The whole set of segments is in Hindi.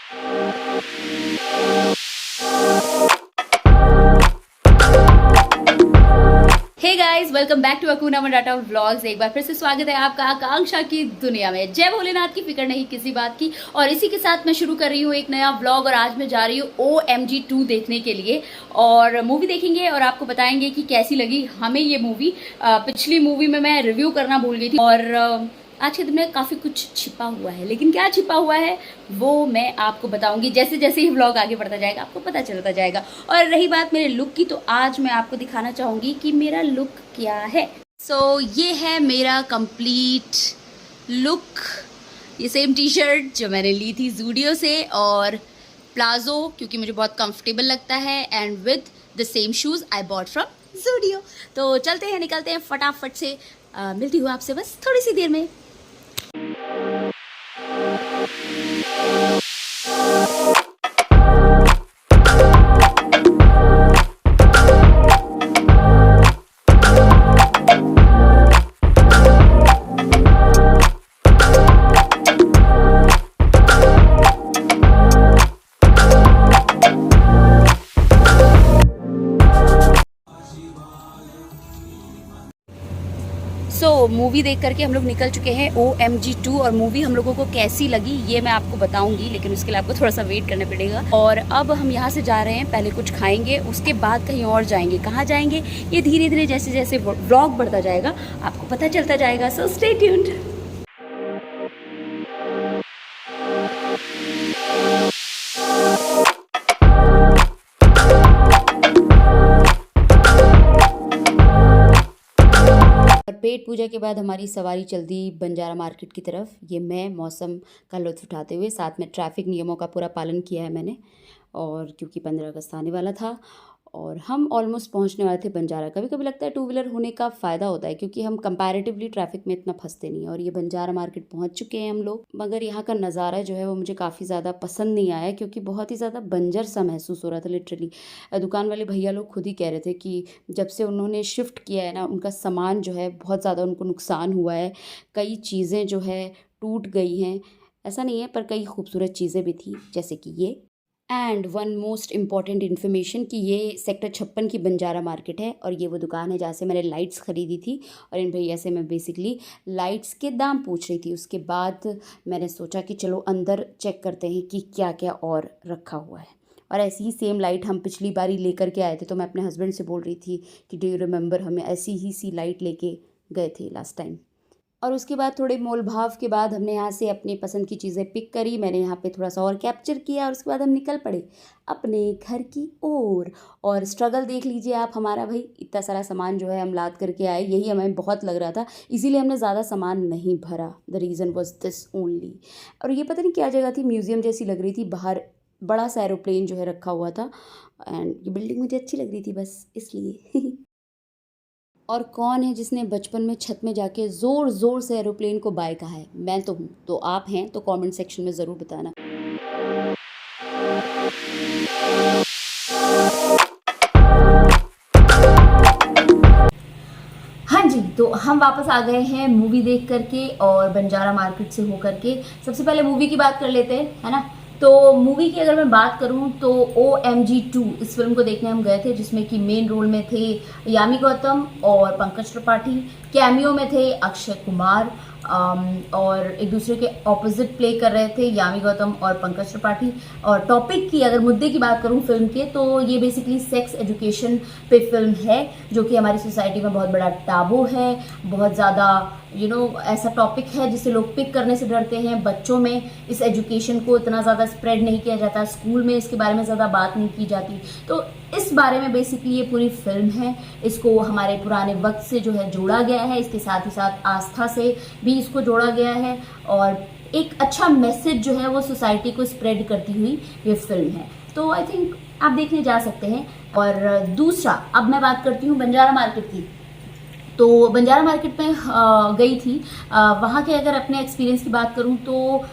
Hey guys, welcome back to Akuna Maratha vlogs. एक बार फिर से स्वागत है आपका आकांक्षा की दुनिया में। जय भोलेनाथ की फिक्र नहीं किसी बात की। और इसी के साथ मैं शुरू कर रही हूँ एक नया व्लॉग। और आज मैं जा रही हूँ OMG 2 देखने के लिए और मूवी देखेंगे और आपको बताएंगे कि कैसी लगी हमें ये मूवी। पिछली मूवी में मैं रिव्यू करना भूल गई थी और आज के दिन में काफ़ी कुछ छिपा हुआ है, लेकिन क्या छिपा हुआ है वो मैं आपको बताऊंगी जैसे जैसे ही व्लॉग आगे बढ़ता जाएगा, आपको पता चलता जाएगा। और रही बात मेरे लुक की, तो आज मैं आपको दिखाना चाहूँगी कि मेरा लुक क्या है। ये है मेरा कंप्लीट लुक। ये सेम टी शर्ट जो मैंने ली थी जूडियो से, और प्लाजो क्योंकि मुझे बहुत कंफर्टेबल लगता है, and with the same shoes I bought from Zudio. तो चलते हैं, निकलते हैं फटाफट से। मिलती हूँ आपसे बस थोड़ी सी देर में। मूवी देख करके हम लोग निकल चुके हैं OMG 2, और मूवी हम लोगों को कैसी लगी ये मैं आपको बताऊंगी, लेकिन उसके लिए आपको थोड़ा सा वेट करना पड़ेगा। और अब हम यहाँ से जा रहे हैं, पहले कुछ खाएंगे, उसके बाद कहीं और जाएंगे। कहाँ जाएंगे ये धीरे धीरे जैसे जैसे व्लॉग बढ़ता जाएगा आपको पता चलता जाएगा। So stay tuned. पेट पूजा के बाद हमारी सवारी चल दी बंजारा मार्केट की तरफ। ये मैं मौसम का लुत्फ़ उठाते हुए, साथ में ट्रैफिक नियमों का पूरा पालन किया है मैंने, और क्योंकि 15 अगस्त आने वाला था और हम ऑलमोस्ट पहुंचने वाले थे बंजारा। कभी कभी लगता है टू व्हीलर होने का फ़ायदा होता है क्योंकि हम कंपैरेटिवली ट्रैफिक में इतना फंसते नहीं हैं। और ये बंजारा मार्केट पहुंच चुके हैं हम लोग, मगर यहाँ का नज़ारा जो है वो मुझे काफ़ी ज़्यादा पसंद नहीं आया क्योंकि बहुत ही ज़्यादा बंजर सा महसूस हो रहा था लिटरली। दुकान वाले भैया लोग खुद ही कह रहे थे कि जब से उन्होंने शिफ्ट किया है ना, उनका सामान जो है बहुत ज़्यादा उनको नुकसान हुआ है। कई चीज़ें जो है टूट गई हैं, ऐसा नहीं है, पर कई खूबसूरत चीज़ें भी थी जैसे कि ये। And one most important information कि ये सेक्टर 56 की बंजारा मार्केट है और ये वो दुकान है जहाँ से मैंने लाइट्स ख़रीदी थी। और इन भैया से मैं बेसिकली लाइट्स के दाम पूछ रही थी। उसके बाद मैंने सोचा कि चलो अंदर चेक करते हैं कि क्या क्या और रखा हुआ है। और ऐसी ही सेम लाइट हम पिछली बारी लेकर के आए थे, तो मैं अपने हस्बैंड से बोल रही थी कि डू यू रिमेंबर, हमें ऐसी ही सी लाइट लेके गए थे लास्ट टाइम। और उसके बाद थोड़े मोल भाव के बाद हमने यहाँ से अपनी पसंद की चीज़ें पिक करी। मैंने यहाँ पे थोड़ा सा और कैप्चर किया और उसके बाद हम निकल पड़े अपने घर की ओर। और स्ट्रगल देख लीजिए आप हमारा, भाई इतना सारा सामान जो है हम लाद करके आए, यही हमें बहुत लग रहा था, इसीलिए हमने ज़्यादा सामान नहीं भरा। The reason was this only. और ये पता नहीं क्या जगह थी, म्यूज़ियम जैसी लग रही थी, बाहर बड़ा सा एरोप्लेन जो है रखा हुआ था, एंड ये बिल्डिंग मुझे अच्छी लग रही थी बस इसलिए। और कौन है जिसने बचपन में छत में जाके ज़ोर ज़ोर से एरोप्लेन को बाय कहा है? मैं तो हूँ। तो आप हैं तो कमेंट सेक्शन में ज़रूर बताना। हाँ जी, तो हम वापस आ गए हैं मूवी देख करके और बंजारा मार्केट से होकर के। सबसे पहले मूवी की बात कर लेते हैं, है ना। तो मूवी की अगर मैं बात करूं तो OMG 2 इस फिल्म को देखने हम गए थे, जिसमें कि मेन रोल में थे यामी गौतम और पंकज त्रिपाठी। कैमियो में थे अक्षय कुमार, और एक दूसरे के ऑपोजिट प्ले कर रहे थे यामी गौतम और पंकज त्रिपाठी। और टॉपिक की अगर मुद्दे की बात करूं फिल्म के, तो ये बेसिकली सेक्स एजुकेशन पे फिल्म है, जो कि हमारी सोसाइटी में बहुत बड़ा टाबू है। बहुत ज़्यादा ऐसा टॉपिक है जिसे लोग पिक करने से डरते हैं। बच्चों में इस एजुकेशन को इतना ज़्यादा स्प्रेड नहीं किया जाता, स्कूल में इसके बारे में ज़्यादा बात नहीं की जाती। तो इस बारे में बेसिकली ये पूरी फिल्म है। इसको हमारे पुराने वक्त से जो है जोड़ा गया है, इसके साथ ही साथ आस्था से भी इसको जोड़ा गया है, और एक अच्छा मैसेज जो है वो सोसाइटी को स्प्रेड करती हुई ये फिल्म है। तो आई थिंक आप देखने जा सकते हैं। और दूसरा, अब मैं बात करती हूँ बंजारा मार्केट की। तो बंजारा मार्केट में गई थी। वहाँ के अगर अपने एक्सपीरियंस की बात करूँ तो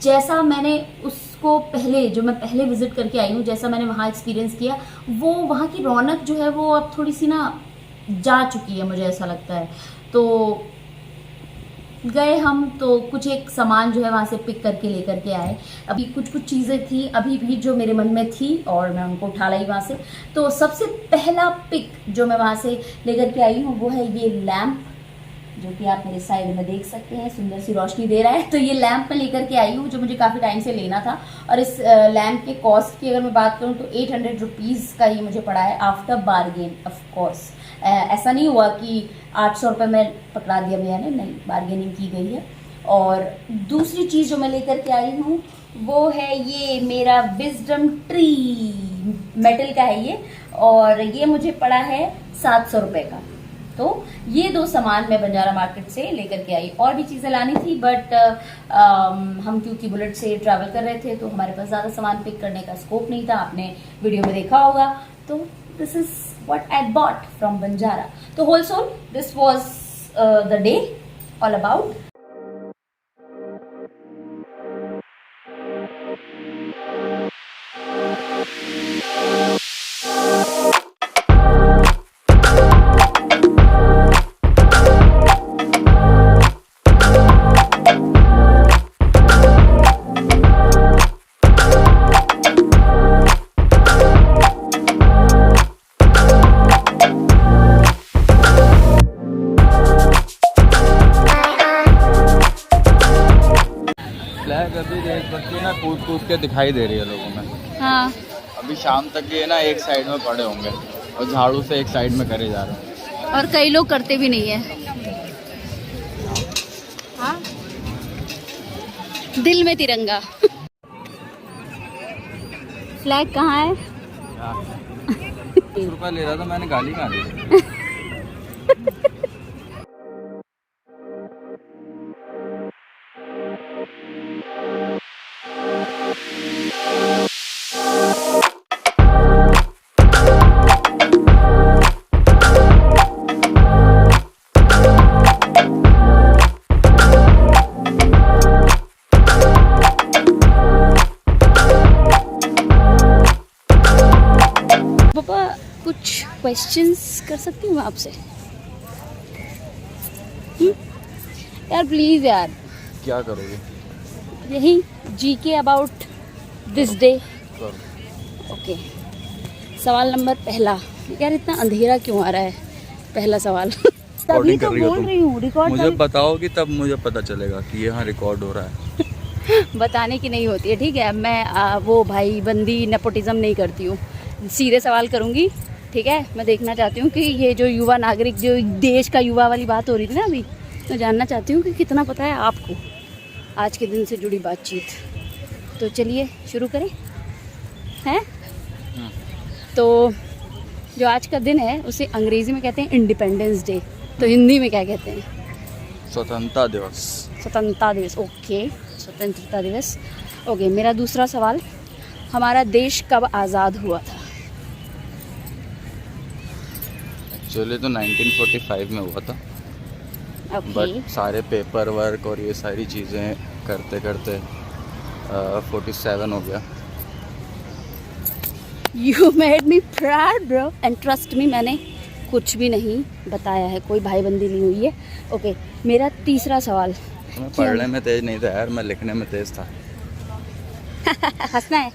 जैसा मैंने उसको पहले विजिट करके आई हूँ, जैसा मैंने वहाँ एक्सपीरियंस किया, वो वहाँ की रौनक जो है वो अब थोड़ी सी ना जा चुकी है, मुझे ऐसा लगता है। तो गए हम तो कुछ एक सामान जो है वहाँ से पिक करके लेकर के आए। अभी कुछ कुछ चीज़ें थी अभी भी जो मेरे मन में थी और मैं उनको उठा लाई वहाँ से। तो सबसे पहला पिक जो मैं वहाँ से लेकर के आई हूँ वो है ये लैम्प, जो कि आप मेरे साइड में देख सकते हैं, सुंदर सी रोशनी दे रहा है। तो ये लैंप मैं लेकर के आई हूँ जो मुझे काफ़ी टाइम से लेना था। और इस लैंप के कॉस्ट की अगर मैं बात करूँ तो 800 रुपीज़ का ये मुझे पड़ा है आफ्टर बार्गेन ऑफ कोर्स। ऐसा नहीं हुआ कि 800 रुपये में पकड़ा दिया भैया ने, नहीं, बार्गेनिंग की गई है। और दूसरी चीज़ जो मैं लेकर के आई हूँ वो है ये मेरा विजडम ट्री, मेटल का है ये, और ये मुझे पड़ा है 700 रुपये का। तो ये दो सामान मैं बंजारा मार्केट से लेकर के आई। और भी चीज़ें लानी थी बट हम क्योंकि बुलेट से ट्रैवल कर रहे थे तो हमारे पास ज़्यादा सामान पिक करने का स्कोप नहीं था, आपने वीडियो में देखा होगा। तो this is what I bought from Banjara. तो wholesale this was the day all about. अभी एक बच्चे ना कूद कूद के दिखाई दे रही है लोगों में। हाँ, अभी शाम तक ये ना एक साइड में पड़े होंगे और झाड़ू से एक साइड में करे जा रहे हैं। और कई लोग करते भी नहीं है। हाँ? दिल में तिरंगा। फ्लैग कहाँ है? 10 रुपये ले रहा था, मैंने गाली कहाँ दी? पापा कुछ क्वेश्चंस कर सकती हूँ मैं आपसे? यार प्लीज यार। क्या करोगे? यही GK about this day. Okay, सवाल नंबर पहला। यार इतना अंधेरा क्यों आ रहा है? पहला सवाल। तभी तो बोल रही हूँ रिकॉर्ड। मुझे बताओगी तब मुझे पता चलेगा कि यहाँ रिकॉर्ड हो रहा है। बताने की नहीं होती है, ठीक है? मैं वो भाई बंदी नेपोटिज्म नहीं करती हूँ, सीधे सवाल करूँगी, ठीक है? मैं देखना चाहती हूँ कि ये जो युवा नागरिक, जो देश का युवा वाली बात हो रही थी ना अभी, मैं जानना चाहती हूँ कि कितना पता है आपको आज के दिन से जुड़ी बातचीत। तो चलिए शुरू करें, हैं? तो जो आज का दिन है उसे अंग्रेज़ी में कहते हैं इंडिपेंडेंस डे, तो हिंदी में क्या कहते हैं? स्वतंत्रता दिवस। स्वतंत्रता दिवस, ओके, स्वतंत्रता दिवस। ओके, मेरा दूसरा सवाल, हमारा देश कब आज़ाद हुआ था? एक्चुअली तो 1945 में हुआ था, ओके, बट सारे पेपर वर्क और ये सारी चीज़ें करते करते 47 हो गया। You made me proud bro, and trust me, मैंने कुछ भी नहीं बताया है, कोई भाईबंदी नहीं हुई है। ओके, मेरा तीसरा सवाल। मैं पढ़ने में तेज नहीं था यार, मैं लिखने में तेज था। हंसना है?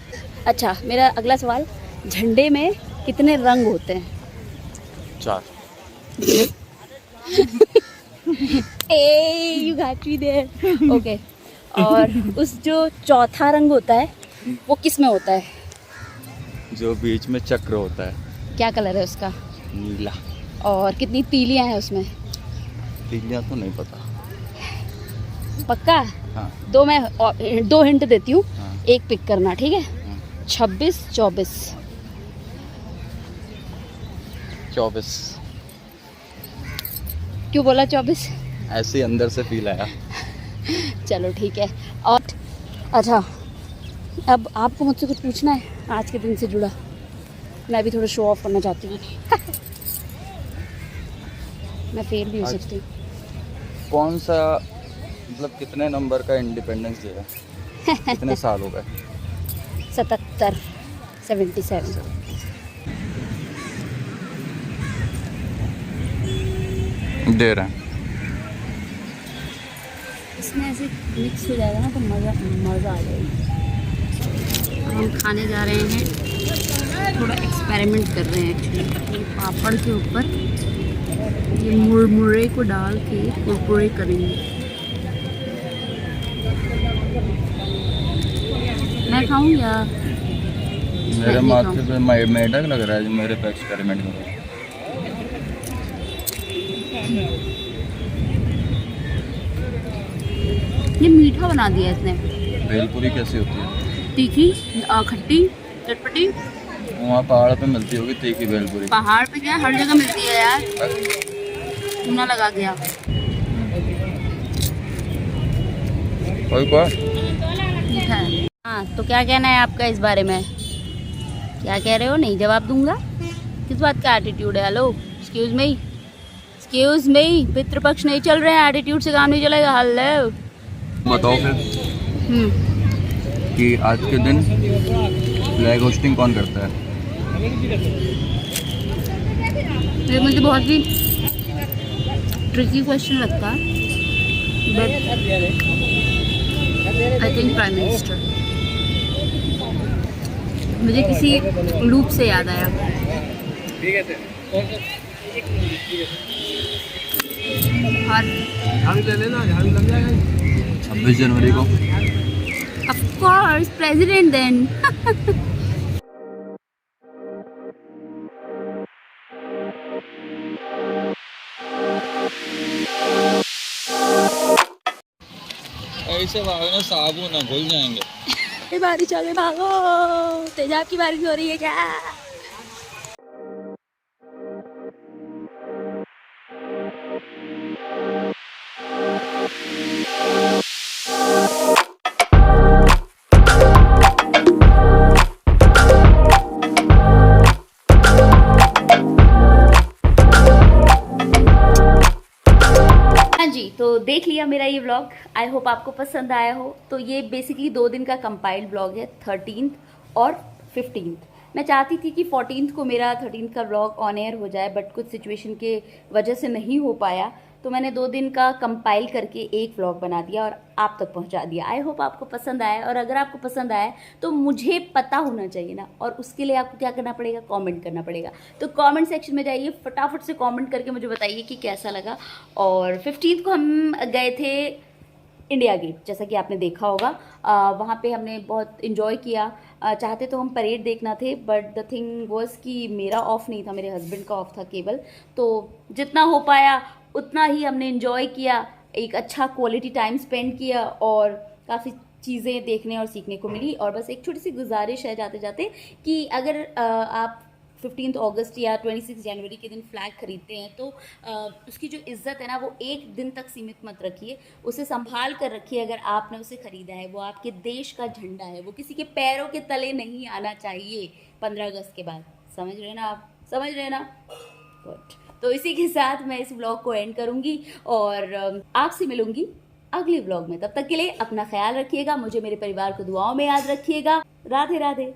अच्छा, मेरा अगला सवाल, झंडे में कितने रंग होते हैं? 4। You got me there. Okay, और उस जो चौथा रंग होता है वो किस में होता है? जो बीच में चक्र होता है। क्या कलर है उसका? नीला। और कितनी तीलियां हैं उसमें? तीलियां तो नहीं पता। पक्का? हाँ। मैं 2 हिंट देती हूँ, हाँ। एक पिक करना, ठीक है? 26, 24। 24। क्यों बोला 24? ऐसे ही अंदर से फील आया। चलो ठीक है। और अच्छा, अब आपको मुझसे कुछ पूछना है आज के दिन से जुड़ा? मैं भी थोड़ा शो ऑफ करना चाहती हूँ। मैं फेल भी हो सकती हूँ। कौन सा, मतलब कितने नंबर का इंडिपेंडेंस डे है? कितने साल हो गए? 77, 77। दे रहे हैं। इसमें ऐसे मिक्स हो जाएगा ना तो मज़ा आ जाएगी। हम खाने जा रहे हैं, थोड़ा एक्सपेरिमेंट कर रहे हैं एक्चुअली। ये पापड़ के ऊपर ये मुरमुरे को डाल के कुरकुरे करेंगे। मैं खाऊं या मेरे माथे पे मेढक लग रहा है जो मेरे पे एक्सपेरिमेंट कर रहा है। ये मीठा बना दिया इसने। भेलपुरी कैसी होती है? तीखी, खट्टी, चटपटी। वहाँ पहाड़ पे मिलती होगी तीखी भेलपुरी। पहाड़ पे क्या, हर जगह मिलती है यार। चूना लगा गया। कोई को मीठा है। हाँ, तो क्या कहना है आपका इस बारे में? क्या कह रहे हो? नहीं जवाब दूंगा? किस बात का एटीट्यूड है? हेलो, एक्सक्यूज मी, पितृपक्ष नहीं चल रहे हैं, एटीट्यूड से काम नहीं चलेगा। हेलो, बताओ फिर कि आज के दिन फ्लैग होस्टिंग कौन करता है? ये मुझे बहुत ही ट्रिकी क्वेश्चन लगता है, but I think prime minister. मुझे किसी लूप से याद आया। और 26 जनवरी को ऑफ कोर्स प्रेसिडेंट देन। ऐसे भागो ना, साबुन ना घुल जाएंगे। बारिश आ गई, भागो। तेजाब की बारिश हो रही है क्या? तो देख लिया मेरा ये व्लॉग। आई होप आपको पसंद आया हो। तो ये बेसिकली 2 दिन का कंपाइल्ड व्लॉग है, 13th और 15th। मैं चाहती थी कि 14th को मेरा 13th का व्लॉग ऑन एयर हो जाए, बट कुछ सिचुएशन के वजह से नहीं हो पाया। तो मैंने 2 दिन का कंपाइल करके एक व्लॉग बना दिया और आप तक पहुंचा दिया। आई होप आपको पसंद आया, और अगर आपको पसंद आया तो मुझे पता होना चाहिए ना, और उसके लिए आपको क्या करना पड़ेगा? कमेंट करना पड़ेगा। तो कमेंट सेक्शन में जाइए, फटाफट से कमेंट करके मुझे बताइए कि कैसा लगा। और 15th को हम गए थे इंडिया गेट, जैसा कि आपने देखा होगा। वहाँ पे हमने बहुत इन्जॉय किया। चाहते तो हम परेड देखना थे, बट द थिंग वाज कि मेरा ऑफ नहीं था, मेरे हस्बैंड का ऑफ था केवल। तो जितना हो पाया उतना ही हमने इन्जॉय किया, एक अच्छा क्वालिटी टाइम स्पेंड किया, और काफ़ी चीज़ें देखने और सीखने को मिली। और बस एक छोटी सी गुजारिश है जाते जाते कि अगर आप 15 अगस्त या 26 जनवरी के दिन फ्लैग खरीदते हैं तो उसकी जो इज़्ज़त है ना, वो एक दिन तक सीमित मत रखिए, उसे संभाल कर रखिए। अगर आपने उसे ख़रीदा है, वो आपके देश का झंडा है, वो किसी के पैरों के तले नहीं आना चाहिए 15 अगस्त के बाद। समझ रहे ना आप? समझ रहे ना? गुड। तो इसी के साथ मैं इस व्लॉग को एंड करूँगी और आपसे मिलूँगी अगले व्लॉग में। तब तक के लिए अपना ख्याल रखिएगा, मुझे मेरे परिवार को दुआओं में याद रखिएगा। राधे राधे।